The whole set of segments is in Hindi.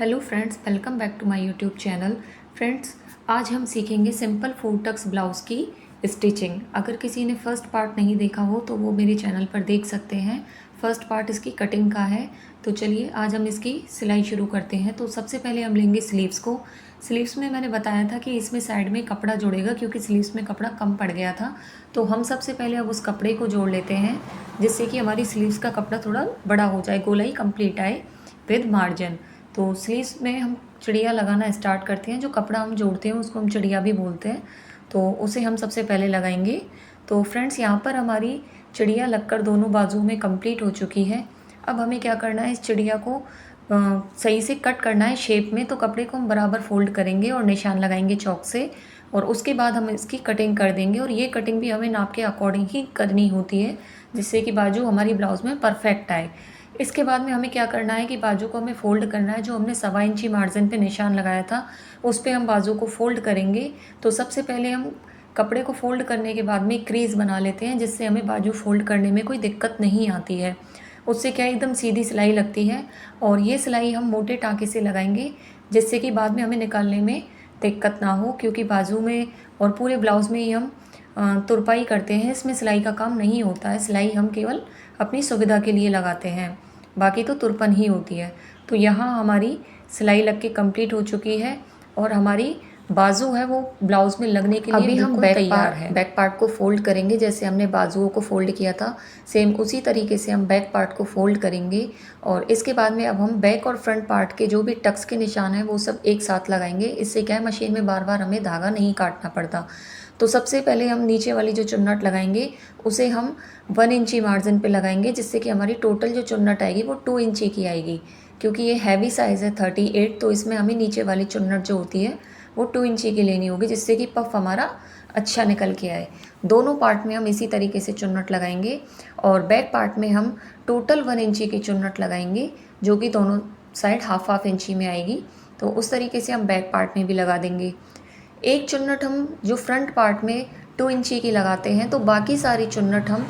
Hello friends, welcome back to my YouTube channel. Friends, आज हम सीखेंगे सिंपल फूल टक्स ब्लाउज़ की स्टिचिंग। अगर किसी ने फर्स्ट पार्ट नहीं देखा हो तो वो मेरे चैनल पर देख सकते हैं। फर्स्ट पार्ट इसकी कटिंग का है। तो चलिए आज हम इसकी सिलाई शुरू करते हैं। तो सबसे पहले हम लेंगे स्लीव्स को। स्लीव्स में मैंने बताया था कि इसमें साइड में कपड़ा जोड़ेगा क्योंकि स्लीव्स में कपड़ा कम पड़ गया था। तो हम सबसे पहले अब उस कपड़े को जोड़ लेते हैं जिससे कि हमारी स्लीव्स का कपड़ा थोड़ा बड़ा हो जाए, गोलाई कंप्लीट आए विद मार्जिन। तो स्लीव्स में हम चिड़िया लगाना स्टार्ट करते हैं। जो कपड़ा हम जोड़ते हैं उसको हम चिड़िया भी बोलते हैं। तो उसे हम सबसे पहले लगाएंगे। तो फ्रेंड्स, यहाँ पर हमारी चिड़िया लगकर दोनों बाजू में कंप्लीट हो चुकी है। अब हमें क्या करना है, इस चिड़िया को सही से कट करना है शेप में। तो कपड़े को हम बराबर फोल्ड करेंगे और निशान लगाएंगे चौक से, और उसके बाद हम इसकी कटिंग कर देंगे। और ये कटिंग भी हमें नाप के अकॉर्डिंग ही करनी होती है जिससे कि बाजू हमारी ब्लाउज़ में परफेक्ट आए। इसके बाद में हमें क्या करना है कि बाजू को हमें फ़ोल्ड करना है। जो हमने 1.25 इंची मार्जिन पे निशान लगाया था उस पे हम बाजू को फ़ोल्ड करेंगे। तो सबसे पहले हम कपड़े को फ़ोल्ड करने के बाद में क्रीज़ बना लेते हैं जिससे हमें बाजू फ़ोल्ड करने में कोई दिक्कत नहीं आती है। उससे क्या एकदम सीधी सिलाई लगती है। और ये सिलाई हम मोटे टाँके से लगाएंगे जिससे कि बाद में हमें निकालने में दिक्कत ना हो, क्योंकि बाजू में और पूरे ब्लाउज़ में ही हम तुरपाई करते हैं। इसमें सिलाई का काम नहीं होता है। सिलाई हम केवल अपनी सुविधा के लिए लगाते हैं, बाकी तो तुरपन ही होती है। तो यहाँ हमारी सिलाई लग के कंप्लीट हो चुकी है और हमारी बाजू है वो ब्लाउज़ में लगने के लिए अभी हम बैक पार्ट को फोल्ड करेंगे। जैसे हमने बाजुओं को फोल्ड किया था सेम उसी तरीके से हम बैक पार्ट को फोल्ड करेंगे। और इसके बाद में अब हम बैक और फ्रंट पार्ट के जो भी टक्स के निशान हैं वो सब एक साथ लगाएंगे। इससे क्या है, मशीन में बार बार हमें धागा नहीं काटना पड़ता। तो सबसे पहले हम नीचे वाली जो चुन्नट लगाएंगे उसे हम 1 इंची मार्जिन पे लगाएंगे जिससे कि हमारी टोटल जो चुन्नट आएगी वो 2 इंची की आएगी। क्योंकि ये हैवी साइज़ है 38, तो इसमें हमें नीचे वाली चुन्नट जो होती है वो 2 इंची की लेनी होगी जिससे कि पफ हमारा अच्छा निकल के आए। दोनों पार्ट में हम इसी तरीके से चुन्नट लगाएंगे और बैक पार्ट में हम टोटल 1 इंची की चुन्नट लगाएंगे जो कि दोनों साइड हाफ हाफ इंची में आएगी। तो उस तरीके से हम बैक पार्ट में भी लगा देंगे। एक चुन्नट हम जो फ्रंट पार्ट में 2 इंची की लगाते हैं तो बाकी सारी चुन्नट हम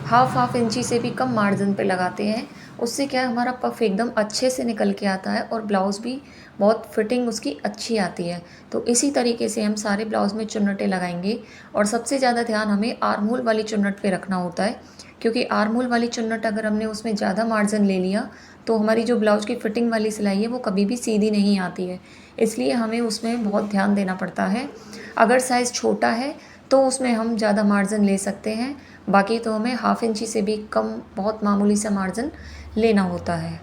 हाफ हाफ इंची से भी कम मार्जिन पे लगाते हैं। उससे क्या है, हमारा पफ एकदम अच्छे से निकल के आता है और ब्लाउज़ भी बहुत फिटिंग उसकी अच्छी आती है। तो इसी तरीके से हम सारे ब्लाउज़ में चुन्नटें लगाएंगे। और सबसे ज़्यादा ध्यान हमें आर्म होल वाली चुन्नट पे रखना होता है, क्योंकि आर्म होल वाली चुन्नट अगर हमने उसमें ज़्यादा मार्जिन ले लिया तो हमारी जो ब्लाउज़ की फिटिंग वाली सिलाई है वो कभी भी सीधी नहीं आती है। इसलिए हमें उसमें बहुत ध्यान देना पड़ता है। अगर साइज़ छोटा है तो उसमें हम ज़्यादा मार्जिन ले सकते हैं, बाकी तो हमें हाफ इंची से भी कम बहुत मामूली सा मार्जिन लेना होता है।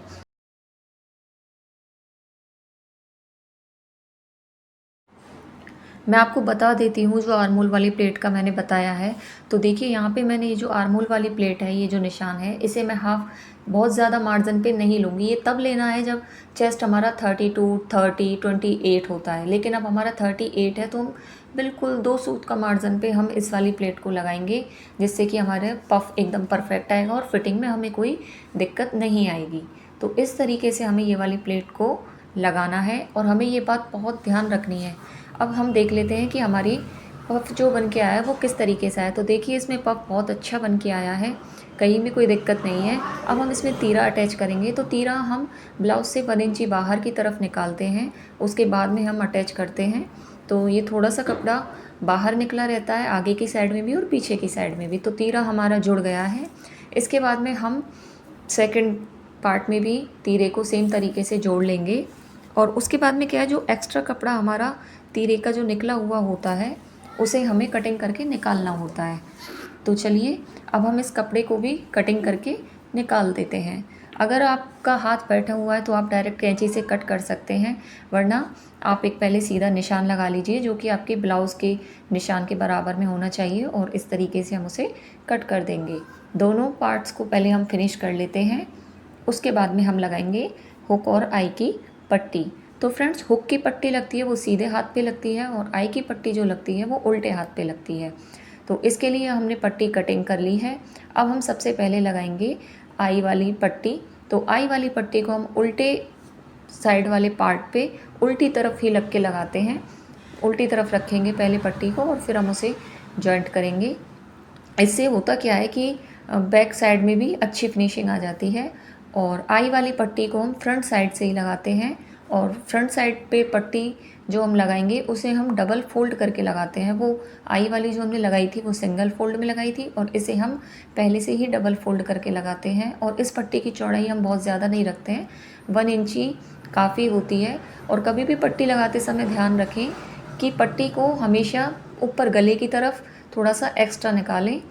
मैं आपको बता देती हूँ जो आर्मोल वाली प्लेट का मैंने बताया है। तो देखिए यहाँ पे मैंने ये जो आर्मोल वाली प्लेट है, ये जो निशान है, इसे मैं हाफ बहुत ज़्यादा मार्जिन पे नहीं लूँगी। ये तब लेना है जब चेस्ट हमारा 32, 30, 28 होता है। लेकिन अब हमारा 38 है तो हम बिल्कुल 2 सूत का मार्जिन पे हम इस वाली प्लेट को लगाएंगे जिससे कि हमारे पफ एकदम परफेक्ट आएगा और फिटिंग में हमें कोई दिक्कत नहीं आएगी। तो इस तरीके से हमें ये वाली प्लेट को लगाना है और हमें ये बात बहुत ध्यान रखनी है। अब हम देख लेते हैं कि हमारी पफ जो बन के आया है वो किस तरीके से आया है। तो देखिए इसमें पफ बहुत अच्छा बन के आया है, कहीं भी कोई दिक्कत नहीं है। अब हम इसमें तीरा अटैच करेंगे। तो तीरा हम ब्लाउज़ से 1 इंची बाहर की तरफ निकालते हैं, उसके बाद में हम अटैच करते हैं। तो ये थोड़ा सा कपड़ा बाहर निकला रहता है, आगे की साइड में भी और पीछे की साइड में भी। तो तीरा हमारा जुड़ गया है। इसके बाद में हम सेकंड पार्ट में भी तीरे को सेम तरीके से जोड़ लेंगे। और उसके बाद में क्या है, जो एक्स्ट्रा कपड़ा हमारा तीरे का जो निकला हुआ होता है उसे हमें कटिंग करके निकालना होता है। तो चलिए अब हम इस कपड़े को भी कटिंग करके निकाल देते हैं। अगर आपका हाथ बैठा हुआ है तो आप डायरेक्ट कैंची से कट कर सकते हैं, वरना आप एक पहले सीधा निशान लगा लीजिए जो कि आपके ब्लाउज़ के निशान के बराबर में होना चाहिए, और इस तरीके से हम उसे कट कर देंगे। दोनों पार्ट्स को पहले हम फिनिश कर लेते हैं, उसके बाद में हम लगाएंगे हुक और आई की पट्टी। तो फ्रेंड्स, हुक की पट्टी लगती है वो सीधे हाथ पे लगती है और आई की पट्टी जो लगती है वो उल्टे हाथ पे लगती है। तो इसके लिए हमने पट्टी कटिंग कर ली है। अब हम सबसे पहले लगाएंगे आई वाली पट्टी। तो आई वाली पट्टी को हम उल्टे साइड वाले पार्ट पे उल्टी तरफ ही लग के लगाते हैं। उल्टी तरफ रखेंगे पहले पट्टी को और फिर हम उसे जॉइंट करेंगे। इससे होता क्या है कि बैक साइड में भी अच्छी फिनिशिंग आ जाती है। और आई वाली पट्टी को हम फ्रंट साइड से ही लगाते हैं और फ्रंट साइड पे पट्टी जो हम लगाएंगे उसे हम डबल फोल्ड करके लगाते हैं। वो आई वाली जो हमने लगाई थी वो सिंगल फोल्ड में लगाई थी और इसे हम पहले से ही डबल फोल्ड करके लगाते हैं। और इस पट्टी की चौड़ाई हम बहुत ज़्यादा नहीं रखते हैं, 1 इंची काफ़ी होती है। और कभी भी पट्टी लगाते समय ध्यान रखें कि पट्टी को हमेशा ऊपर गले की तरफ थोड़ा सा एक्स्ट्रा निकालें,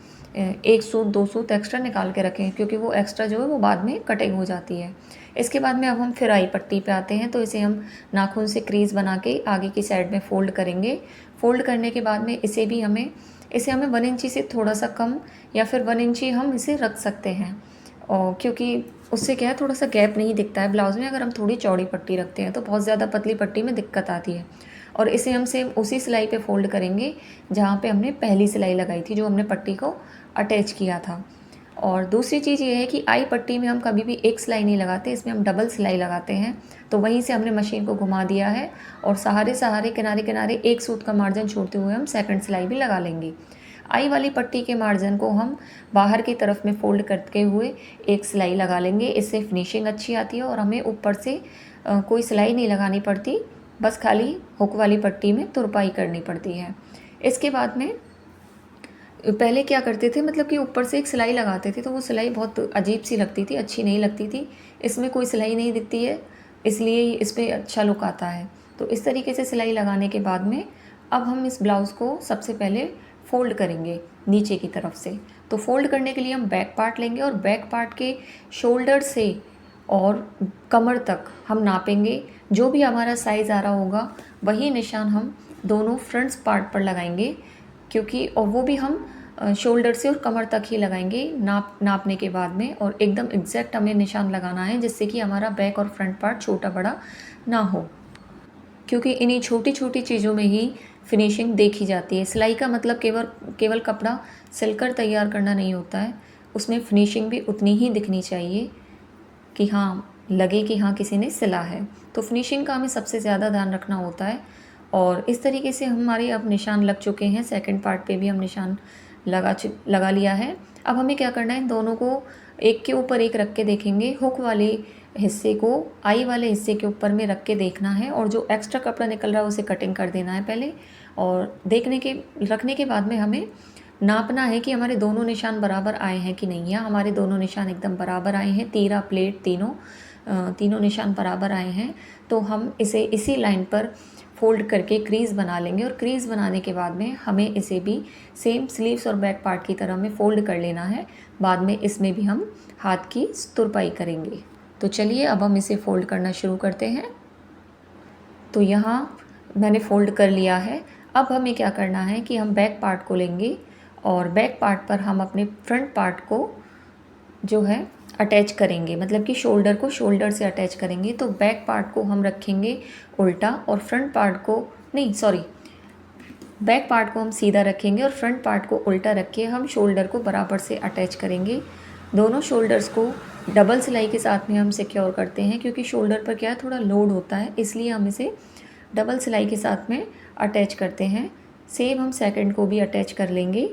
1 सूत 2 सूत एक्स्ट्रा निकाल के रखें, क्योंकि वो एक्स्ट्रा जो है वो बाद में कटिंग हो जाती है। इसके बाद में अब हम फिर आई पट्टी पे आते हैं। तो इसे हम नाखून से क्रीज़ बना के आगे की साइड में फ़ोल्ड करेंगे। फ़ोल्ड करने के बाद में इसे हमें 1 इंची से थोड़ा सा कम या फिर 1 इंची हम इसे रख सकते हैं। और क्योंकि उससे क्या है, थोड़ा सा गैप नहीं दिखता है ब्लाउज़ में। अगर हम थोड़ी चौड़ी पट्टी रखते हैं तो बहुत ज़्यादा पतली पट्टी में दिक्कत आती है। और इसे हम सेम उसी सिलाई पे फ़ोल्ड करेंगे जहाँ पे हमने पहली सिलाई लगाई थी, जो हमने पट्टी को अटैच किया था। और दूसरी चीज़ ये है कि आई पट्टी में हम कभी भी एक सिलाई नहीं लगाते, इसमें हम डबल सिलाई लगाते हैं। तो वहीं से हमने मशीन को घुमा दिया है और सहारे किनारे किनारे 1 सूत का मार्जिन छोड़ते हुए हम सेकंड सिलाई भी लगा लेंगे। आई वाली पट्टी के मार्जिन को हम बाहर की तरफ में फ़ोल्ड करते हुए एक सिलाई लगा लेंगे। इससे फिनिशिंग अच्छी आती है और हमें ऊपर से कोई सिलाई नहीं लगानी पड़ती, बस खाली हुक वाली पट्टी में तुरपाई करनी पड़ती है। इसके बाद में पहले क्या करते थे, मतलब कि ऊपर से एक सिलाई लगाते थे तो वो सिलाई बहुत अजीब सी लगती थी, अच्छी नहीं लगती थी। इसमें कोई सिलाई नहीं दिखती है, इसलिए इस पर अच्छा लुक आता है। तो इस तरीके से सिलाई लगाने के बाद में अब हम इस ब्लाउज़ को सबसे पहले फ़ोल्ड करेंगे नीचे की तरफ से। तो फ़ोल्ड करने के लिए हम बैक पार्ट लेंगे और बैक पार्ट के शोल्डर से और कमर तक हम नापेंगे। जो भी हमारा साइज़ आ रहा होगा वही निशान हम दोनों फ्रंट्स पार्ट पर लगाएंगे, क्योंकि और वो भी हम शोल्डर से और कमर तक ही लगाएंगे नापने के बाद में। और एकदम एग्जैक्ट हमें निशान लगाना है, जिससे कि हमारा बैक और फ्रंट पार्ट छोटा बड़ा ना हो, क्योंकि इन्हीं छोटी छोटी चीज़ों में ही फिनिशिंग देखी जाती है। सिलाई का मतलब केवल कपड़ा सिलकर तैयार करना नहीं होता है, उसमें फिनिशिंग भी उतनी ही दिखनी चाहिए कि हाँ लगे कि हाँ किसी ने सिला है। तो फिनिशिंग का हमें सबसे ज़्यादा ध्यान रखना होता है। और इस तरीके से हमारे अब निशान लग चुके हैं। सेकंड पार्ट पे भी हम निशान लगा लिया है। अब हमें क्या करना है, इन दोनों को एक के ऊपर एक रख के देखेंगे। हुक वाले हिस्से को आई वाले हिस्से के ऊपर में रख के देखना है और जो एक्स्ट्रा कपड़ा निकल रहा है उसे कटिंग कर देना है पहले। और रखने के बाद में हमें नापना है कि हमारे दोनों निशान बराबर आए हैं कि नहीं। या हमारे दोनों निशान एकदम बराबर आए हैं, तीरा प्लेट तीनों निशान बराबर आए हैं, तो हम इसे इसी लाइन पर फ़ोल्ड करके क्रीज़ बना लेंगे। और क्रीज़ बनाने के बाद में हमें इसे भी सेम स्लीव्स और बैक पार्ट की तरह में फ़ोल्ड कर लेना है। बाद में इसमें भी हम हाथ की तुरपाई करेंगे। तो चलिए अब हम इसे फ़ोल्ड करना शुरू करते हैं। तो यहाँ मैंने फ़ोल्ड कर लिया है। अब हमें क्या करना है कि हम बैक पार्ट को लेंगे और बैक पार्ट पर हम अपने फ्रंट पार्ट को जो है अटैच करेंगे, मतलब कि शोल्डर को शोल्डर से अटैच करेंगे। तो बैक पार्ट को हम रखेंगे उल्टा और फ्रंट पार्ट को बैक पार्ट को हम सीधा रखेंगे और फ्रंट पार्ट को उल्टा रख के हम शोल्डर को बराबर से अटैच करेंगे। दोनों शोल्डर्स को डबल सिलाई के साथ में हम सिक्योर करते हैं, क्योंकि शोल्डर पर क्या है थोड़ा लोड होता है, इसलिए हम इसे डबल सिलाई के साथ में अटैच करते हैं। सेम हम सेकंड को भी अटैच कर लेंगे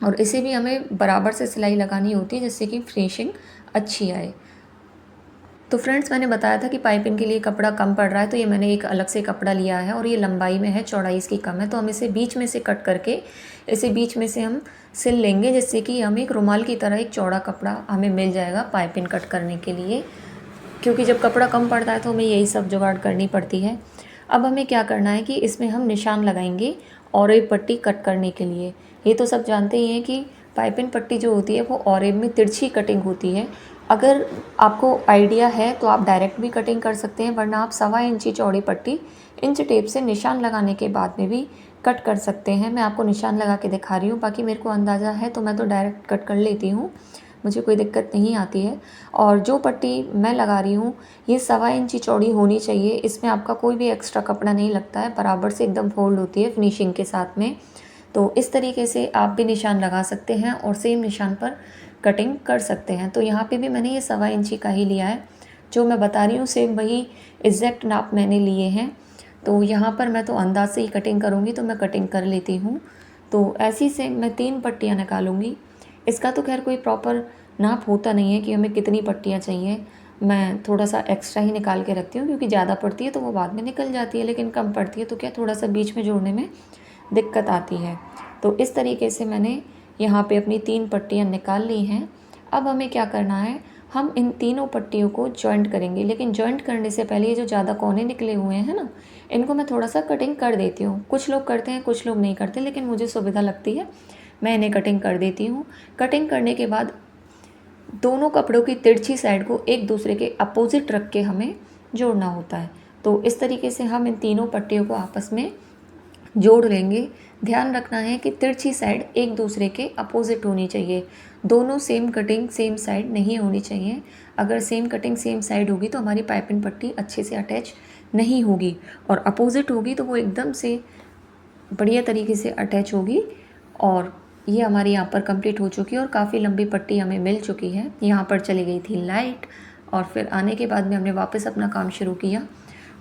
और इसे भी हमें बराबर से सिलाई लगानी होती है, जिससे कि फिनिशिंग अच्छी आए। तो फ्रेंड्स, मैंने बताया था कि पाइपिंग के लिए कपड़ा कम पड़ रहा है, तो ये मैंने एक अलग से कपड़ा लिया है और ये लंबाई में है, चौड़ाई इसकी कम है। तो हम इसे बीच में से कट करके इसे बीच में से हम सिल लेंगे, जिससे कि हमें एक रुमाल की तरह एक चौड़ा कपड़ा हमें मिल जाएगा पाइपिंग कट करने के लिए। क्योंकि जब कपड़ा कम पड़ता है तो हमें यही सब जुगाड़ करनी पड़ती है। अब हमें क्या करना है कि इसमें हम निशान लगाएंगे ऑरेब पट्टी कट करने के लिए। ये तो सब जानते ही हैं कि पाइपिंग पट्टी जो होती है वो ऑरेब में तिरछी कटिंग होती है। अगर आपको आइडिया है तो आप डायरेक्ट भी कटिंग कर सकते हैं, वरना आप 1.25 इंची चौड़ी पट्टी इंच टेप से निशान लगाने के बाद में भी कट कर सकते हैं। मैं आपको निशान लगा के दिखा रही हूँ, बाकी मेरे को अंदाज़ा है तो मैं तो डायरेक्ट कट कर लेती हूँ, मुझे कोई दिक्कत नहीं आती है। और जो पट्टी मैं लगा रही हूँ ये 1.25 इंची चौड़ी होनी चाहिए। इसमें आपका कोई भी एक्स्ट्रा कपड़ा नहीं लगता है, बराबर से एकदम फोल्ड होती है फिनिशिंग के साथ में। तो इस तरीके से आप भी निशान लगा सकते हैं और सेम निशान पर कटिंग कर सकते हैं। तो यहाँ पे भी मैंने ये 1.25 इंची का ही लिया है, जो मैं बता रही हूँ सेम वही एग्जैक्ट नाप मैंने लिए हैं। तो यहाँ पर मैं तो अंदाज से ही कटिंग करूँगी, तो मैं कटिंग कर लेती हूँ। तो ऐसी से मैं 3 पट्टियाँ निकालूँगी। इसका तो खैर कोई प्रॉपर नाप होता नहीं है कि हमें कितनी पट्टियाँ चाहिए, मैं थोड़ा सा एक्स्ट्रा ही निकाल के रखती हूँ, क्योंकि ज़्यादा पड़ती है तो वो बाद में निकल जाती है, लेकिन कम पड़ती है तो क्या थोड़ा सा बीच में जोड़ने में दिक्कत आती है। तो इस तरीके से मैंने यहाँ पे अपनी 3 पट्टियाँ निकाल ली हैं। अब हमें क्या करना है, हम इन तीनों पट्टियों को जॉइंट करेंगे, लेकिन जॉइंट करने से पहले ये जो ज़्यादा कोने निकले हुए हैं ना, इनको मैं थोड़ा सा कटिंग कर देती हूँ। कुछ लोग करते हैं, कुछ लोग नहीं करते, लेकिन मुझे सुविधा लगती है, मैं इन्हें कटिंग कर देती हूँ। कटिंग करने के बाद दोनों कपड़ों की तिरछी साइड को एक दूसरे के अपोजिट रख के हमें जोड़ना होता है। तो इस तरीके से हम इन तीनों पट्टियों को आपस में जोड़ लेंगे। ध्यान रखना है कि तिरछी साइड एक दूसरे के अपोजिट होनी चाहिए, दोनों सेम कटिंग सेम साइड नहीं होनी चाहिए। अगर सेम कटिंग सेम साइड होगी तो हमारी पाइपिंग पट्टी अच्छे से अटैच नहीं होगी, और अपोजिट होगी तो वो एकदम से बढ़िया तरीके से अटैच होगी। और ये हमारी यहाँ पर कंप्लीट हो चुकी है और काफ़ी लंबी पट्टी हमें मिल चुकी है। यहाँ पर चली गई थी लाइट, और फिर आने के बाद में हमने वापस अपना काम शुरू किया।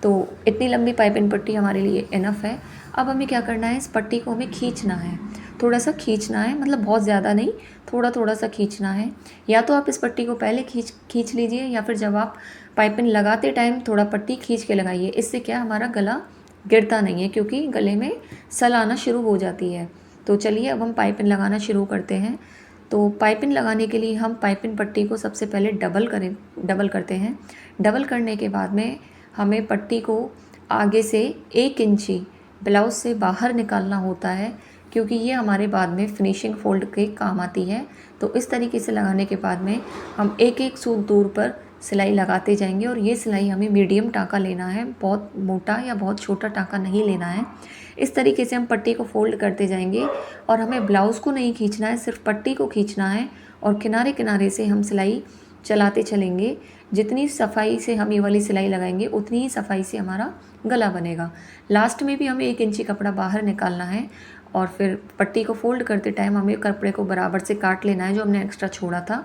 तो इतनी लंबी पाइपिंग पट्टी हमारे लिए इनफ है। अब हमें क्या करना है, इस पट्टी को हमें खींचना है, थोड़ा सा खींचना है, मतलब बहुत ज़्यादा नहीं, थोड़ा थोड़ा सा खींचना है। या तो आप इस पट्टी को पहले खींच लीजिए, या फिर जब आप पाइपिंग लगाते टाइम थोड़ा पट्टी खींच के लगाइए। इससे क्या हमारा गला गिरता नहीं है, क्योंकि गले में सल आना शुरू हो जाती है। तो चलिए अब हम पाइपिंग लगाना शुरू करते हैं। तो पाइपिंग लगाने के लिए हम पाइपिंग पट्टी को सबसे पहले डबल करते हैं। डबल करने के बाद में हमें पट्टी को आगे से 1 इंची ब्लाउज़ से बाहर निकालना होता है, क्योंकि ये हमारे बाद में फिनिशिंग फोल्ड के काम आती है। तो इस तरीके से लगाने के बाद में हम एक एक सूत दूर पर सिलाई लगाते जाएंगे, और ये सिलाई हमें मीडियम टाँका लेना है, बहुत मोटा या बहुत छोटा टाँका नहीं लेना है। इस तरीके से हम पट्टी को फोल्ड करते जाएंगे, और हमें ब्लाउज़ को नहीं खींचना है, सिर्फ पट्टी को खींचना है, और किनारे किनारे से हम सिलाई चलाते चलेंगे। जितनी सफाई से हम ये वाली सिलाई लगाएंगे उतनी ही सफाई से हमारा गला बनेगा। लास्ट में भी हमें 1 इंची कपड़ा बाहर निकालना है, और फिर पट्टी को फोल्ड करते टाइम हमें कपड़े को बराबर से काट लेना है, जो हमने एक्स्ट्रा छोड़ा था।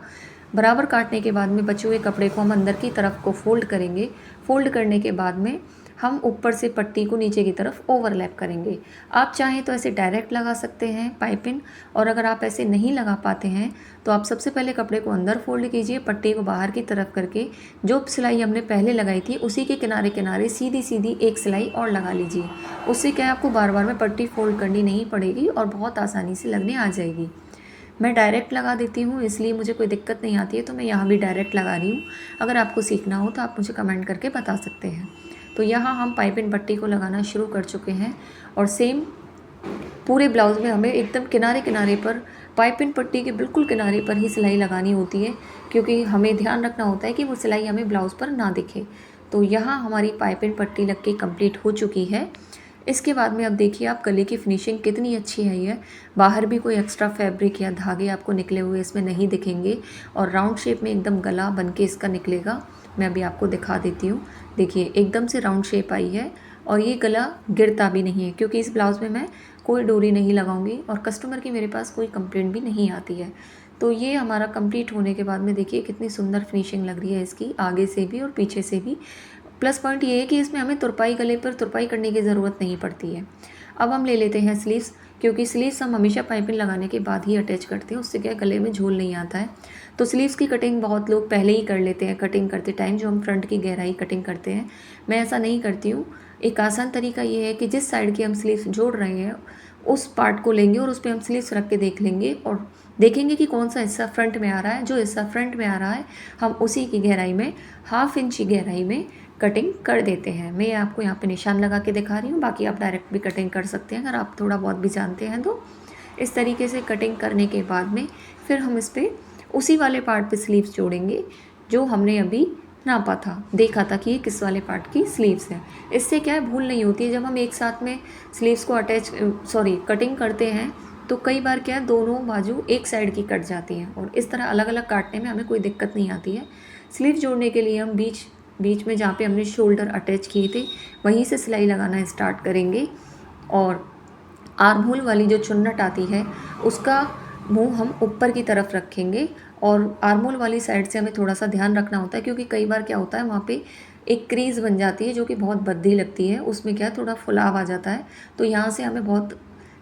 बराबर काटने के बाद में बचे हुए कपड़े को हम अंदर की तरफ को फोल्ड करेंगे। फोल्ड करने के बाद में हम ऊपर से पट्टी को नीचे की तरफ ओवरलैप करेंगे। आप चाहें तो ऐसे डायरेक्ट लगा सकते हैं पाइपिंग, और अगर आप ऐसे नहीं लगा पाते हैं तो आप सबसे पहले कपड़े को अंदर फोल्ड कीजिए, पट्टी को बाहर की तरफ करके जो सिलाई हमने पहले लगाई थी उसी के किनारे किनारे सीधी सीधी एक सिलाई और लगा लीजिए। उससे क्या है, आपको बार बार में पट्टी फोल्ड करनी नहीं पड़ेगी और बहुत आसानी से लगने आ जाएगी। मैं डायरेक्ट लगा देती हूँ, इसलिए मुझे कोई दिक्कत नहीं आती है, तो मैं यहाँ भी डायरेक्ट लगा रही हूँ। अगर आपको सीखना हो तो आप मुझे कमेंट करके बता सकते हैं। तो यहाँ हम पाइपिंग पट्टी को लगाना शुरू कर चुके हैं, और सेम पूरे ब्लाउज़ में हमें एकदम किनारे किनारे पर, पाइपिंग पट्टी के बिल्कुल किनारे पर ही सिलाई लगानी होती है, क्योंकि हमें ध्यान रखना होता है कि वो सिलाई हमें ब्लाउज़ पर ना दिखे। तो यहाँ हमारी पाइपिंग पट्टी लग के कंप्लीट हो चुकी है। इसके बाद में अब देखिए आप गले की फिनिशिंग कितनी अच्छी है। ये बाहर भी कोई एक्स्ट्रा फैब्रिक या धागे आपको निकले हुए इसमें नहीं दिखेंगे, और राउंड शेप में एकदम गला बन के इसका निकलेगा। मैं अभी आपको दिखा देती हूँ। देखिए एकदम से राउंड शेप आई है, और ये गला गिरता भी नहीं है, क्योंकि इस ब्लाउज़ में मैं कोई डोरी नहीं लगाऊंगी, और कस्टमर की मेरे पास कोई कंप्लेंट भी नहीं आती है। तो ये हमारा कंप्लीट होने के बाद में देखिए कितनी सुंदर फिनिशिंग लग रही है इसकी, आगे से भी और पीछे से भी। प्लस पॉइंट ये है कि इसमें हमें तुरपाई, गले पर तुरपाई करने की ज़रूरत नहीं पड़ती है। अब हम ले लेते हैं स्लीव्स, क्योंकि स्लीव्स हम हमेशा पाइपिंग लगाने के बाद ही अटैच करते हैं, उससे क्या गले में झोल नहीं आता है। तो स्लीव्स की कटिंग बहुत लोग पहले ही कर लेते हैं कटिंग करते टाइम, जो हम फ्रंट की गहराई कटिंग करते हैं। मैं ऐसा नहीं करती हूँ। एक आसान तरीका ये है कि जिस साइड की हम स्लीव्स जोड़ रहे हैं उस पार्ट को लेंगे, और उस पर हम स्लीव्स रख के देख लेंगे, और देखेंगे कि कौन सा हिस्सा फ्रंट में आ रहा है। जो हिस्सा फ्रंट में आ रहा है हम उसी की गहराई में, 1/2 इंच की गहराई में कटिंग कर देते हैं। मैं आपको यहाँ पे निशान लगा के दिखा रही हूँ, बाकी आप डायरेक्ट भी कटिंग कर सकते हैं अगर आप थोड़ा बहुत भी जानते हैं तो। इस तरीके से कटिंग करने के बाद में फिर हम इस पर उसी वाले पार्ट पे स्लीव्स जोड़ेंगे जो हमने अभी नापा था, देखा था कि ये किस वाले पार्ट की स्लीव्स है। इससे क्या है, भूल नहीं होती है। जब हम एक साथ में स्लीव्स को कटिंग करते हैं तो कई बार क्या है, दोनों बाजू एक साइड की कट जाती हैं, और इस तरह अलग अलग काटने में हमें कोई दिक्कत नहीं आती है। स्लीव जोड़ने के लिए हम बीच में जहाँ पे हमने शोल्डर अटैच किए थे वहीं से सिलाई लगाना स्टार्ट करेंगे, और आर्म होल वाली जो चुन्नट आती है उसका मुंह हम ऊपर की तरफ रखेंगे, और आर्म होल वाली साइड से हमें थोड़ा सा ध्यान रखना होता है, क्योंकि कई बार क्या होता है वहाँ पे एक क्रीज बन जाती है जो कि बहुत भद्दी लगती है, उसमें क्या थोड़ा फुलाव आ जाता है। तो यहाँ से हमें बहुत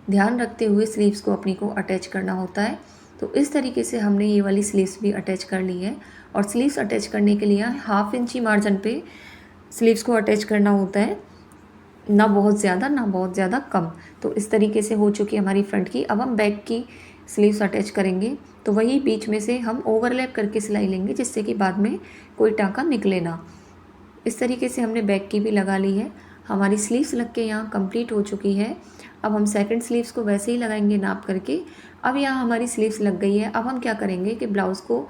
ध्यान रखते हुए स्लीव्स को अपनी को अटैच करना होता है। तो इस तरीके से हमने ये वाली स्लीव्स भी अटैच कर ली है, और स्लीव्स अटैच करने के लिए 1/2 इंची मार्जिन पे स्लीव्स को अटैच करना होता है, ना बहुत ज़्यादा ना बहुत ज़्यादा कम। तो इस तरीके से हो चुकी हमारी फ्रंट की। अब हम बैक की स्लीव्स अटैच करेंगे, तो वही बीच में से हम ओवरलैप करके सिलाई लेंगे, जिससे कि बाद में कोई टाँका निकले ना। इस तरीके से हमने बैक की भी लगा ली है। हमारी स्लीव्स लग के यहाँ कंप्लीट हो चुकी है। अब हम सेकंड स्लीव्स को वैसे ही लगाएंगे नाप करके। अब यहाँ हमारी स्लीव्स लग गई है। अब हम क्या करेंगे कि ब्लाउज़ को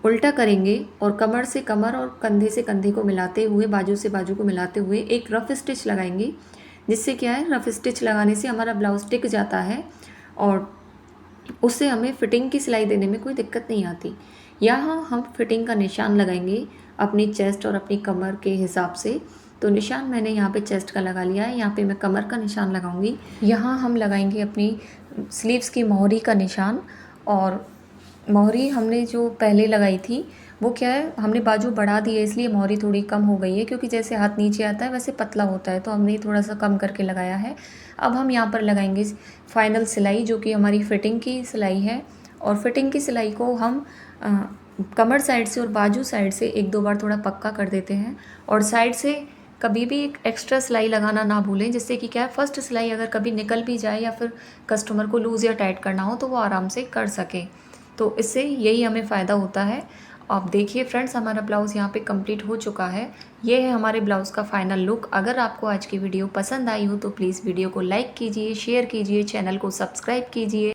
उल्टा करेंगे और कमर से कमर और कंधे से कंधे को मिलाते हुए, बाजू से बाजू को मिलाते हुए एक रफ़ स्टिच लगाएंगे, जिससे क्या है, रफ़ स्टिच लगाने से हमारा ब्लाउज़ टिक जाता है और उससे हमें फ़िटिंग की सिलाई देने में कोई दिक्कत नहीं आती। यहाँ हम फिटिंग का निशान लगाएंगे अपनी चेस्ट और अपनी कमर के हिसाब से। तो निशान मैंने यहाँ पे चेस्ट का लगा लिया है, यहाँ पे मैं कमर का निशान लगाऊंगी। यहाँ हम लगाएंगे अपनी स्लीव्स की मोहरी का निशान। और मोहरी हमने जो पहले लगाई थी वो क्या है, हमने बाजू बढ़ा दी है, इसलिए मोहरी थोड़ी कम हो गई है, क्योंकि जैसे हाथ नीचे आता है वैसे पतला होता है, तो हमने थोड़ा सा कम करके लगाया है। अब हम यहाँ पर लगाएंगे फाइनल सिलाई, जो कि हमारी फ़िटिंग की सिलाई है। और फिटिंग की सिलाई को हम कमर साइड से और बाजू साइड से 1-2 बार थोड़ा पक्का कर देते हैं। और साइड से कभी भी एक एक्स्ट्रा सिलाई लगाना ना भूलें, जिससे कि क्या है, फर्स्ट सिलाई अगर कभी निकल भी जाए या फिर कस्टमर को लूज़ या टाइट करना हो तो वो आराम से कर सके। तो इससे यही हमें फ़ायदा होता है। आप देखिए फ्रेंड्स, हमारा ब्लाउज़ यहाँ पे कंप्लीट हो चुका है। ये है हमारे ब्लाउज़ का फाइनल लुक। अगर आपको आज की वीडियो पसंद आई हो तो प्लीज़ वीडियो को लाइक कीजिए, शेयर कीजिए, चैनल को सब्सक्राइब कीजिए।